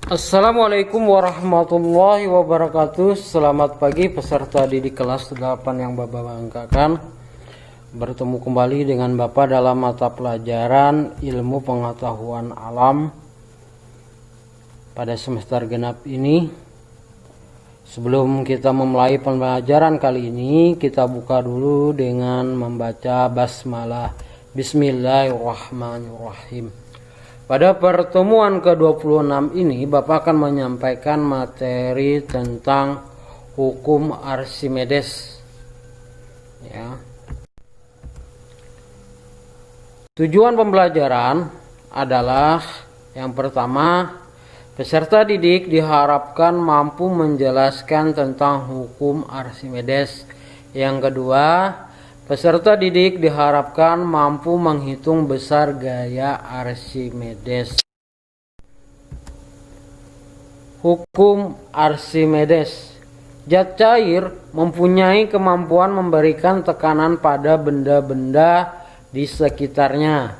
Assalamualaikum warahmatullahi wabarakatuh. Selamat pagi peserta didik kelas 8 yang Bapak banggakan. Bertemu kembali dengan Bapak dalam mata pelajaran ilmu pengetahuan alam pada semester genap ini. Sebelum kita memulai pembelajaran kali ini, kita buka dulu dengan membaca basmalah. Bismillahirrahmanirrahim. Pada pertemuan ke-26 ini, Bapak akan menyampaikan materi tentang hukum Archimedes. Ya. Tujuan pembelajaran adalah yang pertama, peserta didik diharapkan mampu menjelaskan tentang hukum Archimedes. Yang kedua, peserta didik diharapkan mampu menghitung besar gaya Archimedes. Hukum Archimedes. Zat cair mempunyai kemampuan memberikan tekanan pada benda-benda di sekitarnya.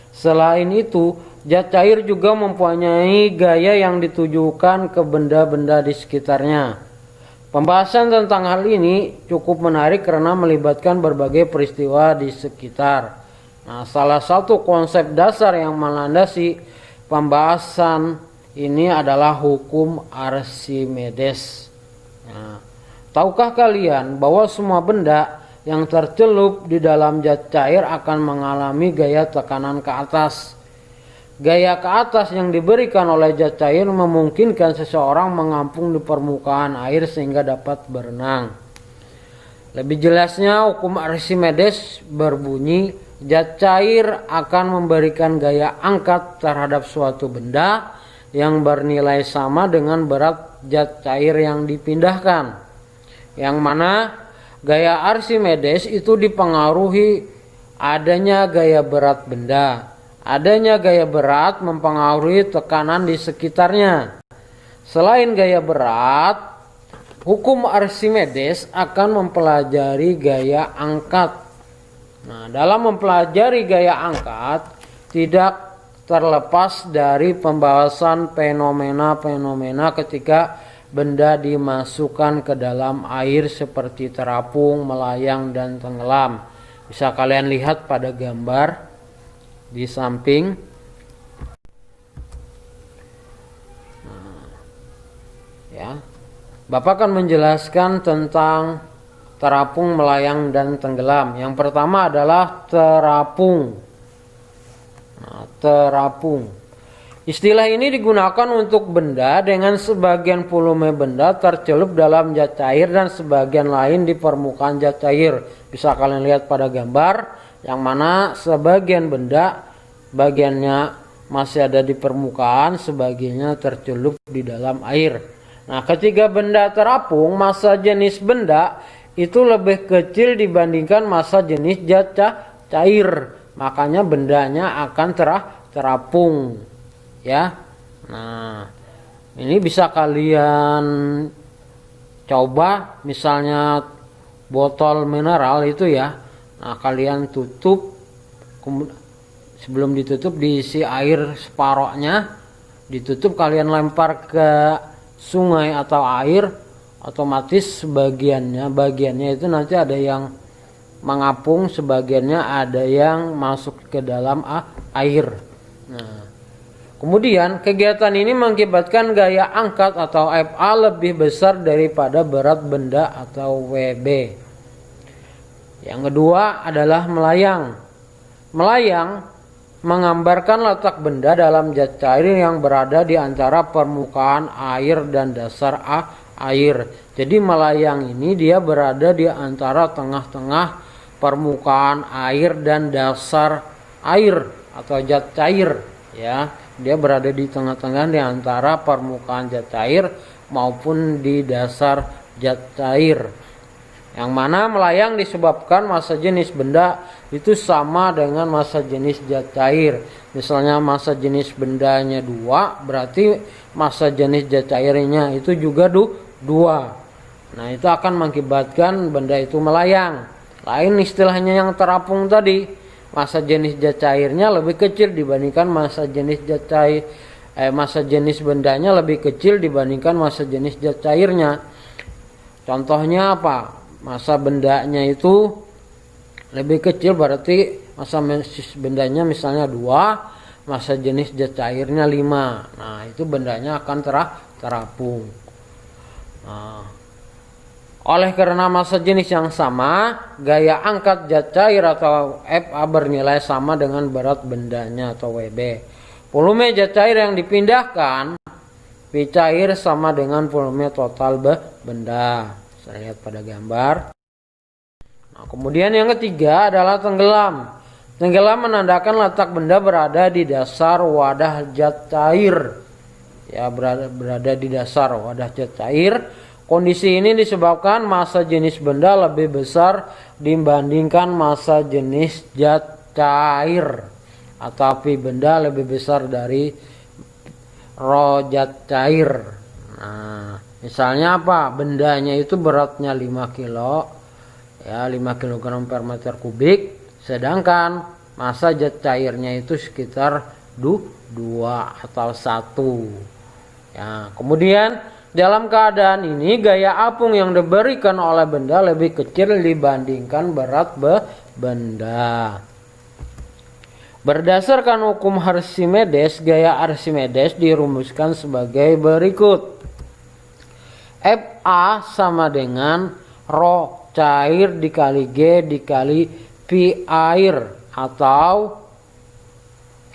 Selain itu, zat cair juga mempunyai gaya yang ditujukan ke benda-benda di sekitarnya. Pembahasan tentang hal ini cukup menarik karena melibatkan berbagai peristiwa di sekitar. Nah, salah satu konsep dasar yang melandasi pembahasan ini adalah hukum Archimedes. Nah, tahukah kalian bahwa semua benda yang tercelup di dalam zat cair akan mengalami gaya tekanan ke atas? Gaya ke atas yang diberikan oleh zat cair memungkinkan seseorang mengampung di permukaan air sehingga dapat berenang. Lebih jelasnya, hukum Archimedes berbunyi zat cair akan memberikan gaya angkat terhadap suatu benda yang bernilai sama dengan berat zat cair yang dipindahkan. Yang mana gaya Archimedes itu dipengaruhi adanya gaya berat benda. Adanya gaya berat mempengaruhi tekanan di sekitarnya. Selain gaya berat, hukum Archimedes akan mempelajari gaya angkat. Nah, dalam mempelajari gaya angkat, tidak terlepas dari pembahasan fenomena-fenomena ketika benda dimasukkan ke dalam air seperti terapung, melayang, dan tenggelam. Bisa kalian lihat pada gambar di samping. Ya, Bapak akan menjelaskan tentang terapung, melayang, dan tenggelam. Yang pertama adalah terapung. Terapung. Istilah ini digunakan untuk benda dengan sebagian volume benda tercelup dalam zat cair dan sebagian lain di permukaan zat cair. Bisa kalian lihat pada gambar, yang mana sebagian benda bagiannya masih ada di permukaan, sebagiannya tercelup di dalam air. Nah, ketika benda terapung, massa jenis benda itu lebih kecil dibandingkan massa jenis zat cair. Makanya bendanya akan terapung. Ya. Nah, ini bisa kalian coba, misalnya botol mineral itu ya. Nah, kalian tutup, sebelum ditutup diisi air separohnya, ditutup, kalian lempar ke sungai atau air, otomatis bagiannya itu nanti ada yang mengapung, sebagiannya ada yang masuk ke dalam air. Nah, kemudian kegiatan ini mengakibatkan gaya angkat atau Fa lebih besar daripada berat benda atau Wb. Yang kedua adalah melayang. Melayang menggambarkan letak benda dalam zat cair yang berada di antara permukaan air dan dasar air. Jadi melayang ini dia berada di antara tengah-tengah permukaan air dan dasar air atau zat cair. Ya, dia berada di tengah-tengah di antara permukaan zat cair maupun di dasar zat cair. Yang mana melayang disebabkan massa jenis benda itu sama dengan massa jenis zat cair. Misalnya massa jenis bendanya 2, berarti massa jenis zat cairnya itu juga 2. Nah, itu akan mengakibatkan benda itu melayang. Lain istilahnya yang terapung tadi, massa jenis zat cairnya lebih kecil dibandingkan massa jenis zat cair massa jenis bendanya lebih kecil dibandingkan massa jenis zat cairnya. Contohnya apa? Massa bendanya itu lebih kecil, berarti massa bendanya misalnya 2, massa jenis zat cairnya 5. Nah, itu bendanya akan terapung. Nah, oleh karena massa jenis yang sama, gaya angkat zat cair atau Fa bernilai sama dengan berat bendanya atau Wb. Volume zat cair yang dipindahkan, V cair sama dengan volume total benda. Saya lihat pada gambar. Nah, kemudian yang ketiga adalah tenggelam. Tenggelam menandakan letak benda berada di dasar wadah zat cair. Ya, berada di dasar wadah zat cair. Kondisi ini disebabkan massa jenis benda lebih besar dibandingkan massa jenis zat cair, atau V benda lebih besar dari rho zat cair. Nah, misalnya apa? Bendanya itu beratnya 5 kilo, ya 5 kg per meter kubik, sedangkan massa zat cairnya itu sekitar 2 atau 1. Ya, kemudian dalam keadaan ini gaya apung yang diberikan oleh benda lebih kecil dibandingkan berat benda. Berdasarkan hukum Archimedes, gaya Archimedes dirumuskan sebagai berikut. Fa sama dengan rho cair dikali G dikali V air, atau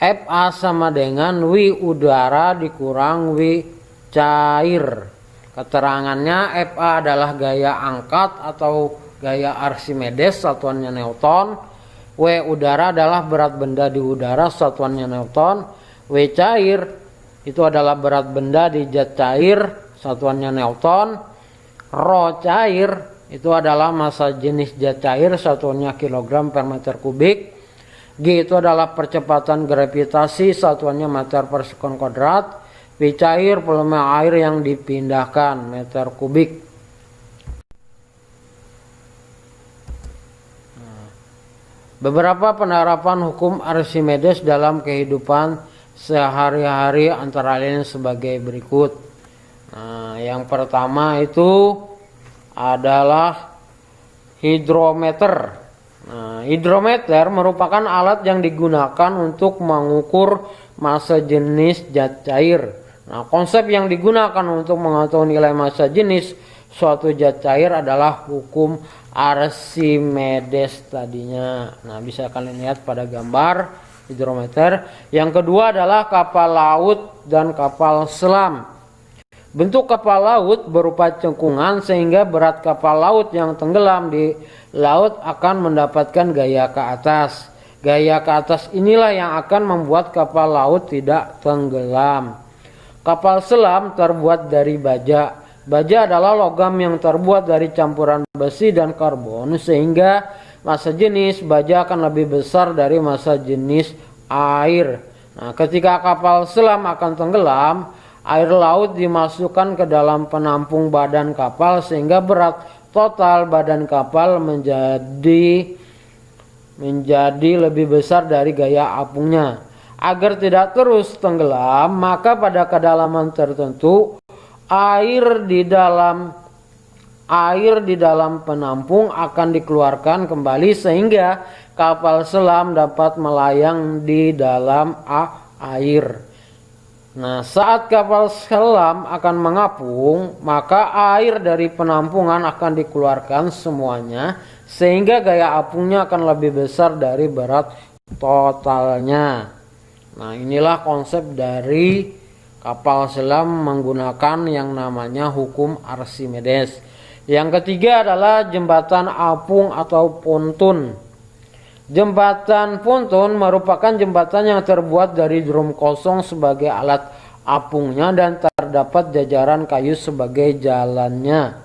Fa sama dengan W udara dikurang W cair. Keterangannya, Fa adalah gaya angkat atau gaya Archimedes, satuannya Newton. W udara adalah berat benda di udara, satuannya Newton. W cair itu adalah berat benda di zat cair, satuannya Newton. Rho cair itu adalah massa jenis zat cair, satuannya kilogram per meter kubik. G itu adalah percepatan gravitasi, satuannya meter per sekon kuadrat. V cair volume air yang dipindahkan, meter kubik. Beberapa penerapan hukum Archimedes dalam kehidupan sehari-hari antara lain sebagai berikut. Nah, yang pertama itu adalah hidrometer. Nah, hidrometer merupakan alat yang digunakan untuk mengukur massa jenis zat cair. Nah, konsep yang digunakan untuk mengetahui nilai massa jenis suatu zat cair adalah hukum Archimedes tadinya. Nah, bisa kalian lihat pada gambar hidrometer. Yang kedua adalah kapal laut dan kapal selam. Bentuk kapal laut berupa cengkungan sehingga berat kapal laut yang tenggelam di laut akan mendapatkan gaya ke atas. Gaya ke atas inilah yang akan membuat kapal laut tidak tenggelam. Kapal selam terbuat dari baja. Baja adalah logam yang terbuat dari campuran besi dan karbon, sehingga massa jenis baja akan lebih besar dari massa jenis air. Nah, ketika kapal selam akan tenggelam, air laut dimasukkan ke dalam penampung badan kapal sehingga berat total badan kapal menjadi lebih besar dari gaya apungnya. Agar tidak terus tenggelam, maka pada kedalaman tertentu air di dalam penampung akan dikeluarkan kembali sehingga kapal selam dapat melayang di dalam air. Nah, saat kapal selam akan mengapung, maka air dari penampungan akan dikeluarkan semuanya sehingga gaya apungnya akan lebih besar dari berat totalnya. Nah, inilah konsep dari kapal selam menggunakan yang namanya hukum Archimedes. Yang ketiga adalah jembatan apung atau pontun. Jembatan pontun merupakan jembatan yang terbuat dari drum kosong sebagai alat apungnya dan terdapat jajaran kayu sebagai jalannya.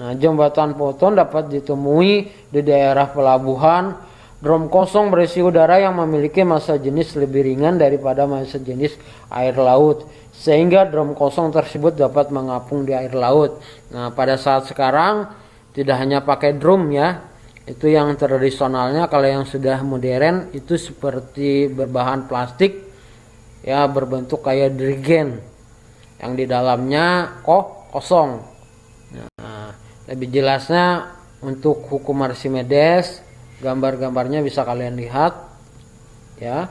Nah, jembatan pontun dapat ditemui di daerah pelabuhan. Drum kosong berisi udara yang memiliki massa jenis lebih ringan daripada massa jenis air laut, sehingga drum kosong tersebut dapat mengapung di air laut. Nah, pada saat sekarang tidak hanya pakai drum ya, itu yang tradisionalnya. Kalau yang sudah modern itu seperti berbahan plastik ya berbentuk kayak dirigen yang di dalamnya kosong. Nah, lebih jelasnya untuk hukum Archimedes, gambar-gambarnya bisa kalian lihat ya.